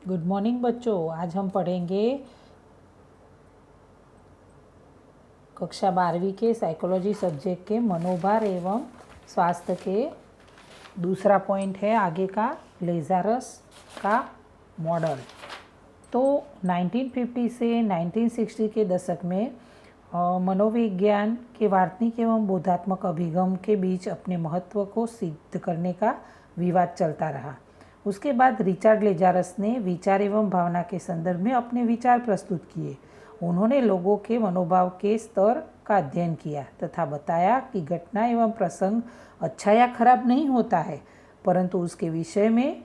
Good morning बच्चों। आज हम पढ़ेंगे कक्षा 12वीं के साइकोलॉजी सब्जेक्ट के मनोभार एवं स्वास्थ्य के दूसरा पॉइंट है आगे का लेज़ारस का मॉडल। तो 1950 से 1960 के दशक में मनोविज्ञान के वार्तनिक एवं बोधात्मक अभिगम के बीच अपने महत्व को सिद्ध करने का विवाद चलता रहा। उसके बाद रिचर्ड लेज़ारस ने विचार एवं भावना के संदर्भ में अपने विचार प्रस्तुत किए। उन्होंने लोगों के मनोभाव के स्तर का अध्ययन किया तथा बताया कि घटना एवं प्रसंग अच्छा या खराब नहीं होता है, परंतु उसके विषय में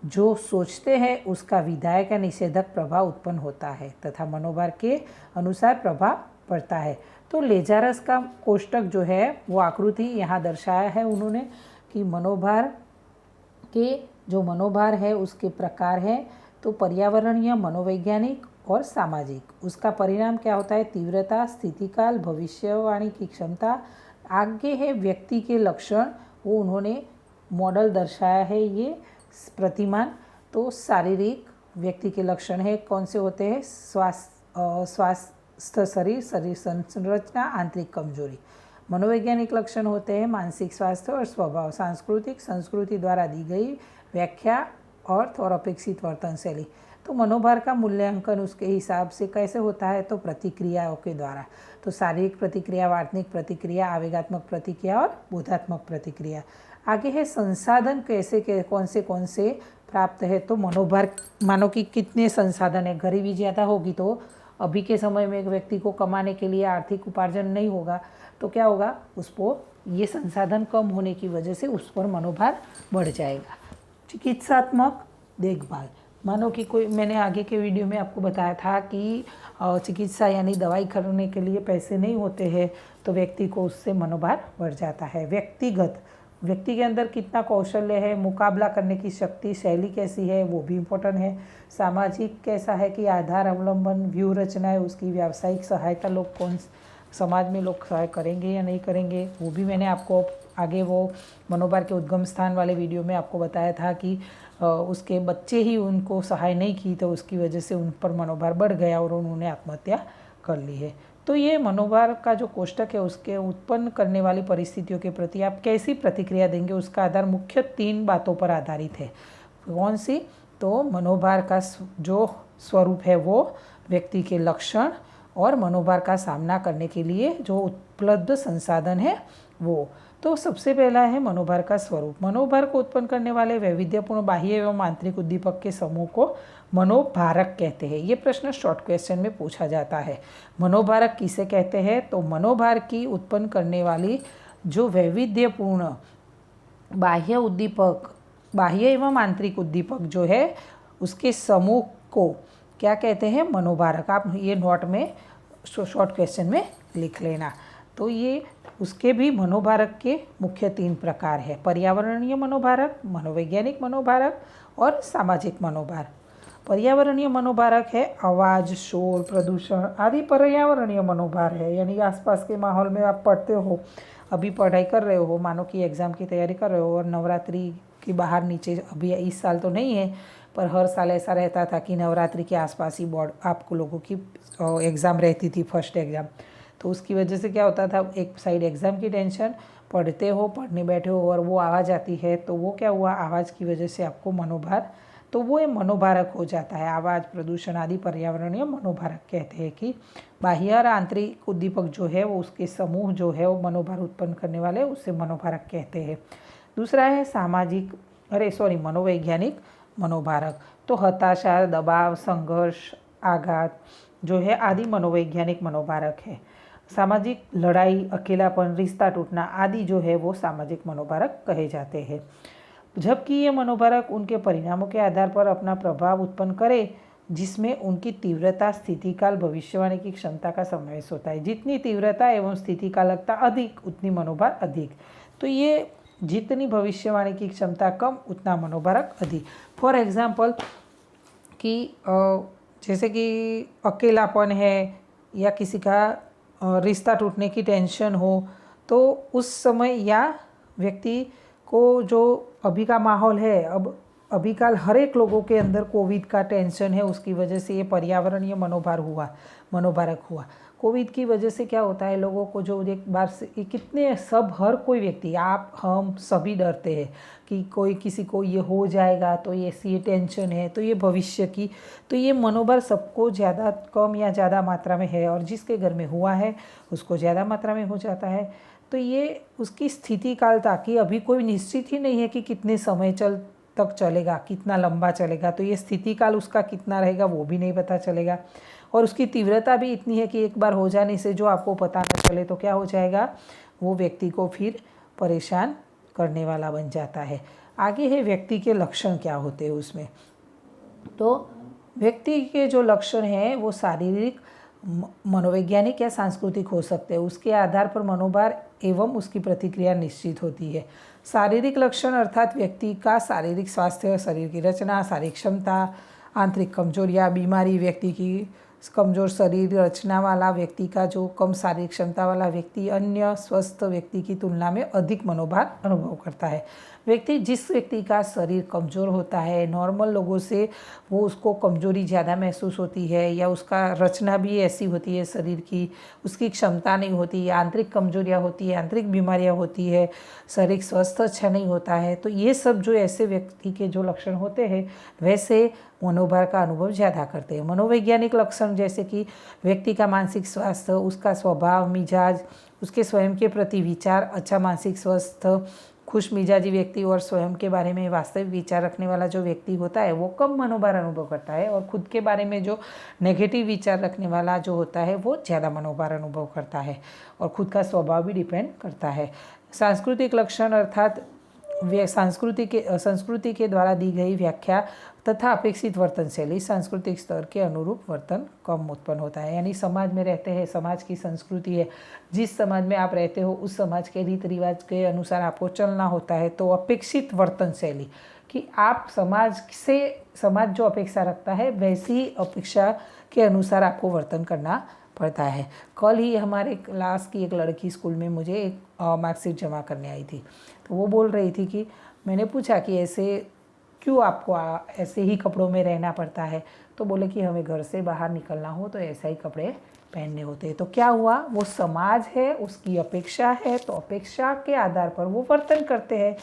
जो सोचते हैं उसका विधायक या निषेधक प्रभाव उत्पन्न होता है तथा मनोभार के अनुसार प्रभाव पड़ता है। तो लेज़ारस का कोष्टक जो है वो आकृति यहाँ दर्शाया है उन्होंने कि मनोभार के जो मनोभार है उसके प्रकार है। तो पर्यावरणीय, मनोवैज्ञानिक और सामाजिक। उसका परिणाम क्या होता है? तीव्रता, स्थितिकाल, भविष्यवाणी की क्षमता। आगे है व्यक्ति के लक्षण, वो उन्होंने मॉडल दर्शाया है ये प्रतिमान। तो शारीरिक व्यक्ति के लक्षण है कौन से होते हैं? स्वास्थ्य शरीर, शरीर संरचना, आंतरिक कमजोरी। मनोवैज्ञानिक लक्षण होते हैं मानसिक स्वास्थ्य और स्वभाव। सांस्कृतिक, संस्कृति द्वारा दी गई व्याख्या अर्थ और अपेक्षित वर्तन शैली। तो मनोभार का मूल्यांकन उसके हिसाब से कैसे होता है? तो प्रतिक्रियाओं के द्वारा। तो शारीरिक प्रतिक्रिया, वार्तनिक प्रतिक्रिया, आवेगात्मक प्रतिक्रिया और बोधात्मक प्रतिक्रिया। आगे है संसाधन कैसे के कौन से प्राप्त है। तो मनोभार मानो कि कितने संसाधन है। गरीबी ज़्यादा होगी तो अभी के समय में एक व्यक्ति को कमाने के लिए आर्थिक उपार्जन नहीं होगा तो क्या होगा? उसको ये संसाधन कम होने की वजह से उस पर मनोभार बढ़ जाएगा। चिकित्सात्मक देखभाल, मानो कि कोई, मैंने आगे के वीडियो में आपको बताया था कि चिकित्सा यानी दवाई खरीदने के लिए पैसे नहीं होते हैं तो व्यक्ति को उससे मनोभार बढ़ जाता है। व्यक्तिगत, व्यक्ति के अंदर कितना कौशल्य है, मुकाबला करने की शक्ति, शैली कैसी है, वो भी इम्पोर्टेंट है। सामाजिक कैसा है कि आधार, अवलंबन, व्यूह रचना है उसकी। व्यावसायिक सहायता, लोग कौन समाज में लोग सहाय करेंगे या नहीं करेंगे, वो भी मैंने आपको आगे वो मनोभार के उद्गम स्थान वाले वीडियो में आपको बताया था कि उसके बच्चे ही उनको सहाय नहीं की तो उसकी वजह से उन पर मनोभार बढ़ गया और उन्होंने आत्महत्या कर ली है। तो ये मनोभार का जो कोष्टक है उसके उत्पन्न करने वाली परिस्थितियों के प्रति आप कैसी प्रतिक्रिया देंगे उसका आधार मुख्य 3 बातों पर आधारित है। कौन सी? तो मनोभार का जो स्वरूप है वो, व्यक्ति के लक्षण और मनोभार का सामना करने के लिए जो उपलब्ध संसाधन है वो। तो सबसे पहला है मनोभार का स्वरूप। मनोभार को उत्पन्न करने वाले वैविध्यपूर्ण बाह्य एवं आंतरिक उद्दीपक के समूह को मनोभारक कहते हैं। ये प्रश्न शॉर्ट क्वेश्चन में पूछा जाता है। मनोभारक किसे कहते हैं? तो मनोभार की उत्पन्न करने वाली जो वैविध्यपूर्ण बाह्य उद्दीपक, बाह्य एवं आंतरिक उद्दीपक जो है उसके समूह को क्या कहते हैं? मनोभारक। आप ये नोट में शॉर्ट क्वेश्चन में लिख लेना। तो ये उसके भी मनोभारक के मुख्य 3 प्रकार है। पर्यावरणीय मनोभारक, मनोवैज्ञानिक मनोभारक और सामाजिक मनोभार। पर्यावरणीय मनोभारक है आवाज़, शोर, प्रदूषण आदि पर्यावरणीय मनोभार है। यानी आसपास के माहौल में आप पढ़ते हो, अभी पढ़ाई कर रहे हो, मानो कि एग्ज़ाम की तैयारी कर रहे हो और नवरात्रि के बाहर नीचे, अभी इस साल तो नहीं है पर हर साल ऐसा रहता था कि नवरात्रि के आसपास ही बोर्ड आपको लोगों की एग्ज़ाम रहती थी, फर्स्ट एग्ज़ाम। तो उसकी वजह से क्या होता था, एक साइड एग्ज़ाम की टेंशन, पढ़ते हो, पढ़ने बैठे हो और वो आवाज़ आती है तो वो क्या हुआ, आवाज़ की वजह से आपको मनोभार, तो वो मनोभारक हो जाता है। आवाज़, प्रदूषण आदि पर्यावरणीय मनोभारक कहते हैं कि बाह्य और आंतरिक उद्दीपक जो है वो उसके समूह जो है वो मनोभार उत्पन्न करने वाले, उससे मनोभारक कहते हैं। दूसरा है मनोवैज्ञानिक मनोभारक। तो हताशा, दबाव, संघर्ष, आघात जो है आदि मनोवैज्ञानिक मनोभारक है। सामाजिक, लड़ाई, अकेलापन, रिश्ता टूटना आदि जो है वो सामाजिक मनोभारक कहे जाते हैं। जबकि ये मनोभारक उनके परिणामों के आधार पर अपना प्रभाव उत्पन्न करे जिसमें उनकी तीव्रता, स्थितिकाल, भविष्यवाणी की क्षमता का समावेश होता है। जितनी तीव्रता एवं स्थितिकालकता अधिक उतनी मनोभार अधिक। तो ये जितनी भविष्यवाणी की क्षमता कम उतना मनोभारक अधिक। फॉर एग्जाम्पल कि जैसे कि अकेलापन है या किसी का रिश्ता टूटने की टेंशन हो तो उस समय या व्यक्ति को जो अभी का माहौल है, अब अभी काल हर एक लोगों के अंदर कोविड का टेंशन है, उसकी वजह से ये पर्यावरणीय मनोभारक हुआ। कोविड की वजह से क्या होता है, लोगों को जो एक बार से ये कितने सब हर कोई व्यक्ति, आप हम सभी डरते हैं कि कोई किसी को ये हो जाएगा, तो ये ऐसी टेंशन है, तो ये भविष्य की, तो ये मनोबल सबको ज़्यादा कम या ज़्यादा मात्रा में है, और जिसके घर में हुआ है उसको ज़्यादा मात्रा में हो जाता है। तो ये उसकी स्थिति काल था कि अभी कोई निश्चित ही नहीं है कि कितने समय तक चलेगा, कितना लंबा चलेगा, तो ये स्थिति काल उसका कितना रहेगा वो भी नहीं पता चलेगा। और उसकी तीव्रता भी इतनी है कि एक बार हो जाने से जो आपको पता न चले तो क्या हो जाएगा, वो व्यक्ति को फिर परेशान करने वाला बन जाता है। आगे है व्यक्ति के लक्षण क्या होते हैं उसमें। तो व्यक्ति के जो लक्षण हैं वो शारीरिक, मनोवैज्ञानिक या सांस्कृतिक हो सकते हैं। उसके आधार पर मनोभार एवं उसकी प्रतिक्रिया निश्चित होती है। शारीरिक लक्षण अर्थात व्यक्ति का शारीरिक स्वास्थ्य, शरीर की रचना, शारीरिक क्षमता, आंतरिक कमजोरियाँ, बीमारी, व्यक्ति की कमज़ोर शरीर रचना वाला व्यक्ति का जो कम शारीरिक क्षमता वाला व्यक्ति अन्य स्वस्थ व्यक्ति की तुलना में अधिक मनोभार अनुभव करता है। जिस व्यक्ति का शरीर कमज़ोर होता है, नॉर्मल लोगों से वो उसको कमज़ोरी ज़्यादा महसूस होती है, या उसका रचना भी ऐसी होती है शरीर की, उसकी क्षमता नहीं होती, आंतरिक कमजोरियाँ होती है, आंतरिक बीमारियाँ होती है, शारीरिक स्वास्थ्य अच्छा नहीं होता है, तो ये सब जो ऐसे व्यक्ति के जो लक्षण होते हैं वैसे मनोभार का अनुभव ज़्यादा करते हैं। मनोवैज्ञानिक लक्षण जैसे कि व्यक्ति का मानसिक स्वास्थ्य, उसका स्वभाव, मिजाज, उसके स्वयं के प्रति विचार, अच्छा मानसिक स्वास्थ्य, खुश मिजाजी व्यक्ति और स्वयं के बारे में वास्तविक विचार रखने वाला जो व्यक्ति होता है वो कम मनोभार अनुभव करता है, और खुद के बारे में जो नेगेटिव विचार रखने वाला जो होता है वो ज़्यादा मनोभार अनुभव करता है, और खुद का स्वभाव भी डिपेंड करता है। सांस्कृतिक लक्षण अर्थात संस्कृति के द्वारा दी गई व्याख्या तथा अपेक्षित वर्तन शैली सांस्कृतिक स्तर के अनुरूप वर्तन कम उत्पन्न होता है। यानी समाज में रहते हैं, समाज की संस्कृति है, जिस समाज में आप रहते हो उस समाज के रीति रिवाज के अनुसार आपको चलना होता है, तो अपेक्षित वर्तन शैली कि आप समाज जो अपेक्षा रखता है वैसी अपेक्षा के अनुसार आपको वर्तन करना पड़ता है। कल ही हमारे क्लास की एक लड़की स्कूल में मुझे एक मार्कशीट जमा करने आई थी, तो वो बोल रही थी कि मैंने पूछा कि ऐसे क्यों आपको ऐसे ही कपड़ों में रहना पड़ता है, तो बोले कि हमें घर से बाहर निकलना हो तो ऐसा ही कपड़े पहनने होते हैं। तो क्या हुआ, वो समाज है, उसकी अपेक्षा है, तो अपेक्षा के आधार पर वो वर्तन करते हैं,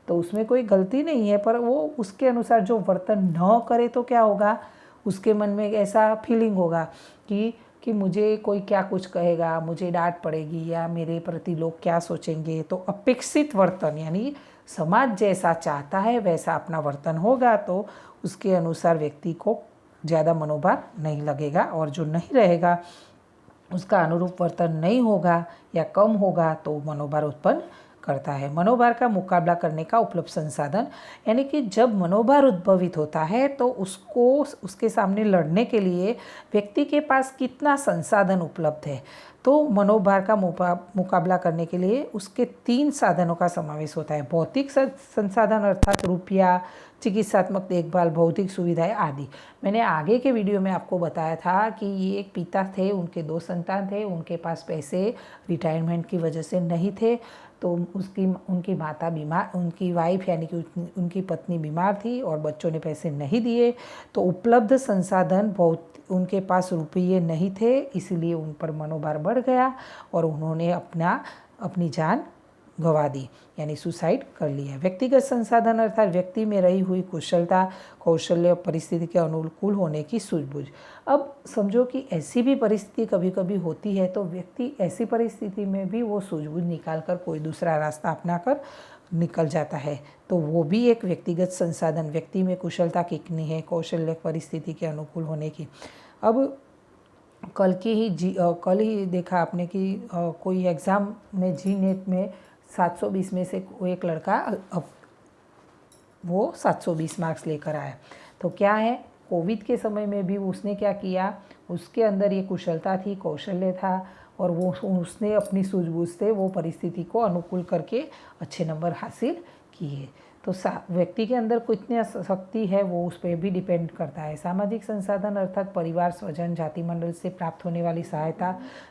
तो उसमें कोई गलती नहीं है, पर वो उसके अनुसार जो वर्तन न करे तो क्या होगा, उसके मन में ऐसा फीलिंग होगा कि मुझे कोई क्या कुछ कहेगा, मुझे डांट पड़ेगी, या मेरे प्रति लोग क्या सोचेंगे। तो अपेक्षित वर्तन यानी समाज जैसा चाहता है वैसा अपना वर्तन होगा, तो उसके अनुसार व्यक्ति को ज़्यादा मनोभार नहीं लगेगा, और जो नहीं रहेगा उसका अनुरूप वर्तन नहीं होगा या कम होगा तो मनोभार उत्पन्न करता है। मनोभार का मुकाबला करने का उपलब्ध संसाधन, यानी कि जब मनोभार उद्भवित होता है तो उसके सामने लड़ने के लिए व्यक्ति के पास कितना संसाधन उपलब्ध है। तो मनोभार का मुकाबला करने के लिए उसके 3 साधनों का समावेश होता है। भौतिक संसाधन अर्थात रुपया, चिकित्सात्मक देखभाल, भौतिक सुविधाएं आदि। मैंने आगे के वीडियो में आपको बताया था कि ये एक पिता थे, उनके 2 संतान थे, उनके पास पैसे रिटायरमेंट की वजह से नहीं थे, तो उनकी माता बीमार, उनकी वाइफ यानी कि उनकी पत्नी बीमार थी और बच्चों ने पैसे नहीं दिए, तो उपलब्ध संसाधन उनके पास रुपये नहीं थे, इसलिए उन पर मनोभार बढ़ गया और उन्होंने अपनी जान गंवा दी, यानी सुसाइड कर लिया। व्यक्तिगत संसाधन अर्थात व्यक्ति में रही हुई कुशलता, कौशल्य, परिस्थिति के अनुकूल होने की सूझबूझ। अब समझो कि ऐसी भी परिस्थिति कभी कभी होती है, तो व्यक्ति ऐसी परिस्थिति में भी वो सूझबूझ निकाल कर कोई दूसरा रास्ता अपनाकर निकल जाता है, तो वो भी एक व्यक्तिगत संसाधन, व्यक्ति में कुशलता कितनी है, कौशल्य, परिस्थिति के अनुकूल होने की। अब कल ही देखा आपने कि कोई एग्ज़ाम में जी-नेट में 720 में से कोई एक लड़का वो 720 मार्क्स लेकर आया। तो क्या है, कोविड के समय में भी उसने क्या किया, उसके अंदर ये कुशलता थी, कौशल्य था, और उसने अपनी सूझबूझ से वो परिस्थिति को अनुकूल करके अच्छे नंबर हासिल किए। तो व्यक्ति के अंदर कितनी शक्ति है वो उस पर भी डिपेंड करता है। सामाजिक संसाधन अर्थात परिवार, स्वजन, जाति मंडल से प्राप्त होने वाली सहायता,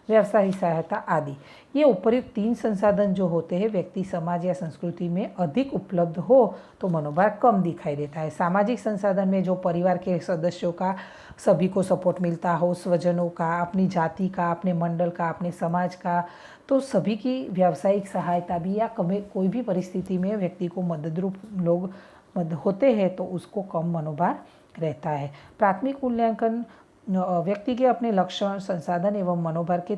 व्यावसायिक सहायता आदि। ये उपर्युक्त 3 संसाधन जो होते हैं व्यक्ति समाज या संस्कृति में अधिक उपलब्ध हो तो मनोभार कम दिखाई देता है। सामाजिक संसाधन में जो परिवार के सदस्यों का सभी को सपोर्ट मिलता हो, स्वजनों का, अपनी जाति का, अपने मंडल का, अपने समाज का, तो सभी की व्यावसायिक सहायता भी या कोई भी परिस्थिति में व्यक्ति को मददरूप लोग होते हैं तो उसको कम मनोभार रहता है। प्राथमिक मूल्यांकन व्यक्ति के अपने लक्षण, संसाधन एवं मनोभार के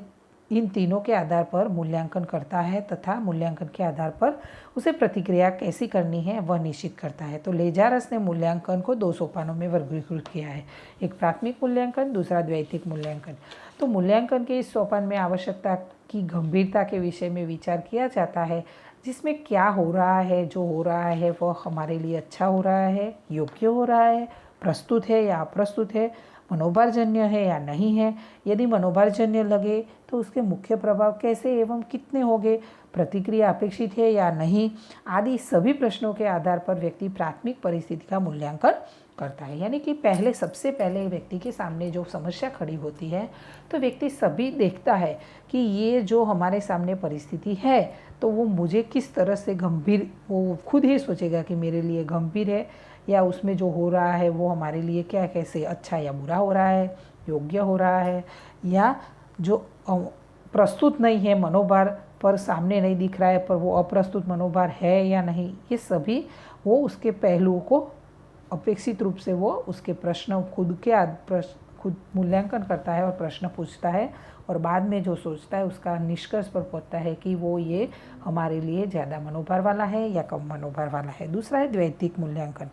इन तीनों के आधार पर मूल्यांकन करता है तथा मूल्यांकन के आधार पर उसे प्रतिक्रिया कैसी करनी है वह निश्चित करता है। तो लेजारस ने मूल्यांकन को 2 सोपानों में वर्गीकृत किया है, एक प्राथमिक मूल्यांकन, दूसरा द्वैतिक मूल्यांकन। तो मूल्यांकन के इस सोपान में आवश्यकता की गंभीरता के विषय में विचार किया जाता है, जिसमें क्या हो रहा है, जो हो रहा है वह हमारे लिए अच्छा हो रहा है, योग्य हो रहा है, प्रस्तुत है या अप्रस्तुत है, मनोभारजन्य है या नहीं है। यदि मनोभारजन्य लगे तो उसके मुख्य प्रभाव कैसे एवं कितने होंगे, प्रतिक्रिया अपेक्षित है या नहीं, आदि सभी प्रश्नों के आधार पर व्यक्ति प्राथमिक परिस्थिति का मूल्यांकन करता है। यानी कि सबसे पहले व्यक्ति के सामने जो समस्या खड़ी होती है तो व्यक्ति सभी देखता है कि ये जो हमारे सामने परिस्थिति है तो वो मुझे किस तरह से गंभीर, वो खुद ही सोचेगा कि मेरे लिए गंभीर है या उसमें जो हो रहा है वो हमारे लिए क्या, कैसे अच्छा या बुरा हो रहा है, योग्य हो रहा है या जो प्रस्तुत नहीं है, मनोभार पर सामने नहीं दिख रहा है पर वो अप्रस्तुत मनोभार है या नहीं। ये सभी वो उसके पहलुओं को अपेक्षित रूप से वो उसके प्रश्न खुद मूल्यांकन करता है और प्रश्न पूछता है और बाद में जो सोचता है उसका निष्कर्ष पर पहुंचता है कि वो ये हमारे लिए ज़्यादा मनोभार वाला है या कम मनोभार वाला है। दूसरा है द्वैतिक मूल्यांकन।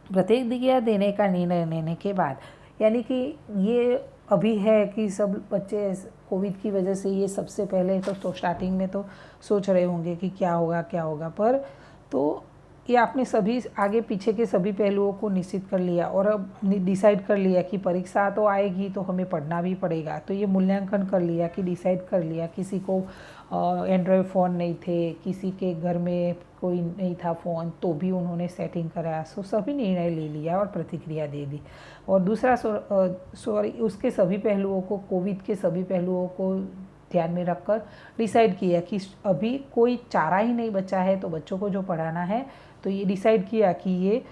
प्रतिक्रिया देने का निर्णय लेने के बाद, यानी कि ये अभी है कि सब बच्चे कोविड की वजह से ये सबसे पहले तो स्टार्टिंग में तो सोच रहे होंगे कि क्या होगा, पर तो ये आपने सभी आगे पीछे के सभी पहलुओं को निश्चित कर लिया और अब डिसाइड कर लिया कि परीक्षा तो आएगी तो हमें पढ़ना भी पड़ेगा। तो ये मूल्यांकन कर लिया कि डिसाइड कर लिया, किसी को एंड्रॉयड फ़ोन नहीं थे, किसी के घर में कोई नहीं था फ़ोन तो भी उन्होंने सेटिंग करा, सो सभी निर्णय ले लिया और प्रतिक्रिया दे दी। और दूसरा उसके सभी पहलुओं को, कोविड के सभी पहलुओं को ध्यान में रखकर डिसाइड किया कि अभी कोई चारा ही नहीं बचा है तो बच्चों को जो पढ़ाना है, तो ये डिसाइड किया कि ये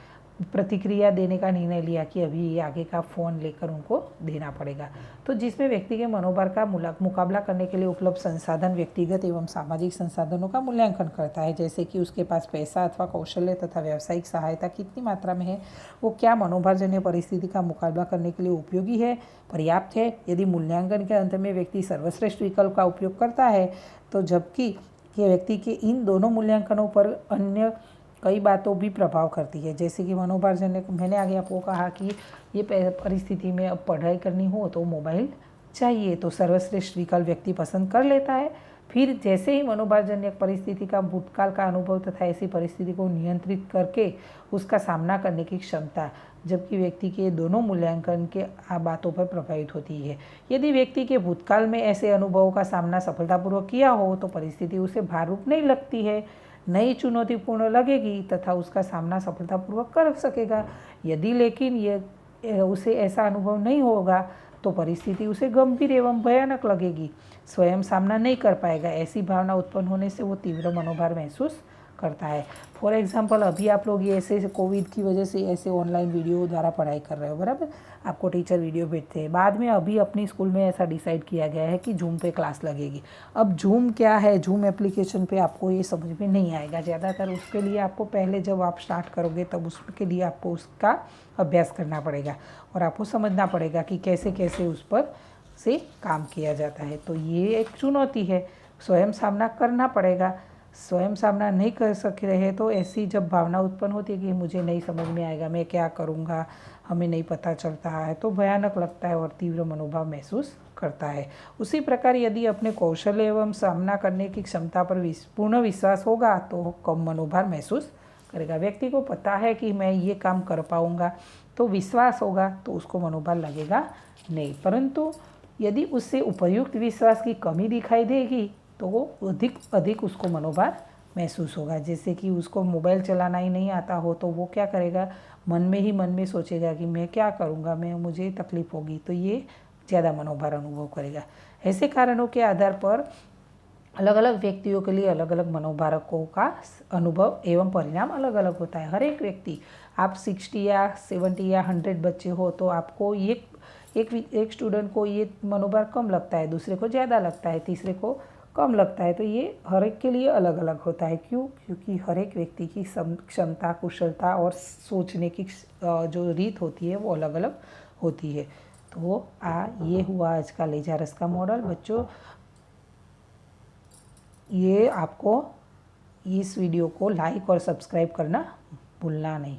प्रतिक्रिया देने का निर्णय लिया कि अभी ये आगे का फ़ोन लेकर उनको देना पड़ेगा। तो जिसमें व्यक्ति के मनोभार का मुकाबला करने के लिए उपलब्ध संसाधन व्यक्तिगत एवं सामाजिक संसाधनों का मूल्यांकन करता है, जैसे कि उसके पास पैसा अथवा कौशल्य तथा व्यावसायिक सहायता कितनी मात्रा में है, वो क्या मनोभारजन्य परिस्थिति का मुकाबला करने के लिए उपयोगी है, पर्याप्त है। यदि मूल्यांकन के अंत में व्यक्ति सर्वश्रेष्ठ विकल्प का उपयोग करता है तो जबकि ये व्यक्ति के इन दोनों मूल्यांकनों पर अन्य कई बातों भी प्रभाव करती है, जैसे कि मनोभारजन्य। मैंने आगे आपको कहा कि ये परिस्थिति में अब पढ़ाई करनी हो तो मोबाइल चाहिए, तो सर्वश्रेष्ठ विकल्प व्यक्ति पसंद कर लेता है। फिर जैसे ही मनोभारजन्य परिस्थिति का भूतकाल का अनुभव तथा ऐसी परिस्थिति को नियंत्रित करके उसका सामना करने की क्षमता, जबकि व्यक्ति के दोनों मूल्यांकन के बातों पर प्रभावित होती है। यदि व्यक्ति के भूतकाल में ऐसे अनुभवों का सामना सफलतापूर्वक किया हो तो परिस्थिति उसे भाररूप नहीं लगती है, नई चुनौतीपूर्ण लगेगी तथा उसका सामना सफलतापूर्वक कर सकेगा। यदि लेकिन ये उसे ऐसा अनुभव नहीं होगा तो परिस्थिति उसे गंभीर एवं भयानक लगेगी, स्वयं सामना नहीं कर पाएगा। ऐसी भावना उत्पन्न होने से वो तीव्र मनोभार महसूस करता है। फॉर एग्जांपल अभी आप लोग ये ऐसे कोविड की वजह से ऐसे ऑनलाइन वीडियो द्वारा पढ़ाई कर रहे हो, बराबर, आपको टीचर वीडियो भेजते हैं। बाद में अभी अपनी स्कूल में ऐसा डिसाइड किया गया है कि जूम पे क्लास लगेगी। अब जूम क्या है, जूम एप्लीकेशन पे आपको ये समझ में नहीं आएगा ज़्यादातर। उसके लिए आपको पहले जब आप स्टार्ट करोगे तब उसके लिए आपको उसका अभ्यास करना पड़ेगा और आपको समझना पड़ेगा कि कैसे कैसे उस पर से काम किया जाता है। तो ये एक चुनौती है, स्वयं सामना करना पड़ेगा। स्वयं सामना नहीं कर सक रहे तो ऐसी जब भावना उत्पन्न होती है कि मुझे नहीं समझ में आएगा, मैं क्या करूँगा, हमें नहीं पता चलता है, तो भयानक लगता है और तीव्र मनोभाव महसूस करता है। उसी प्रकार यदि अपने कौशल एवं सामना करने की क्षमता पर पूर्ण विश्वास होगा तो कम मनोभार महसूस करेगा। व्यक्ति को पता है कि मैं ये काम कर पाऊँगा तो विश्वास होगा तो उसको मनोभार लगेगा नहीं, परंतु यदि उससे उपयुक्त विश्वास की कमी दिखाई देगी तो वो अधिक उसको मनोभार महसूस होगा। जैसे कि उसको मोबाइल चलाना ही नहीं आता हो तो वो क्या करेगा, मन में सोचेगा कि मैं क्या करूँगा, मुझे तकलीफ़ होगी, तो ये ज़्यादा मनोभार अनुभव करेगा। ऐसे कारणों के आधार पर अलग अलग व्यक्तियों के लिए अलग अलग मनोभारकों का अनुभव एवं परिणाम अलग अलग होता है। हर एक व्यक्ति, आप 60 या 70 या 100 बच्चे हो तो आपको एक स्टूडेंट को ये मनोभार कम लगता है, दूसरे को ज़्यादा लगता है, तीसरे को कम लगता है। तो ये हर एक के लिए अलग अलग होता है। क्यों? क्योंकि हर एक व्यक्ति की क्षमता, कुशलता और सोचने की जो रीत होती है वो अलग अलग होती है। तो ये हुआ आज का लेजा रस का मॉडल। बच्चों, ये आपको इस वीडियो को लाइक और सब्सक्राइब करना भूलना नहीं।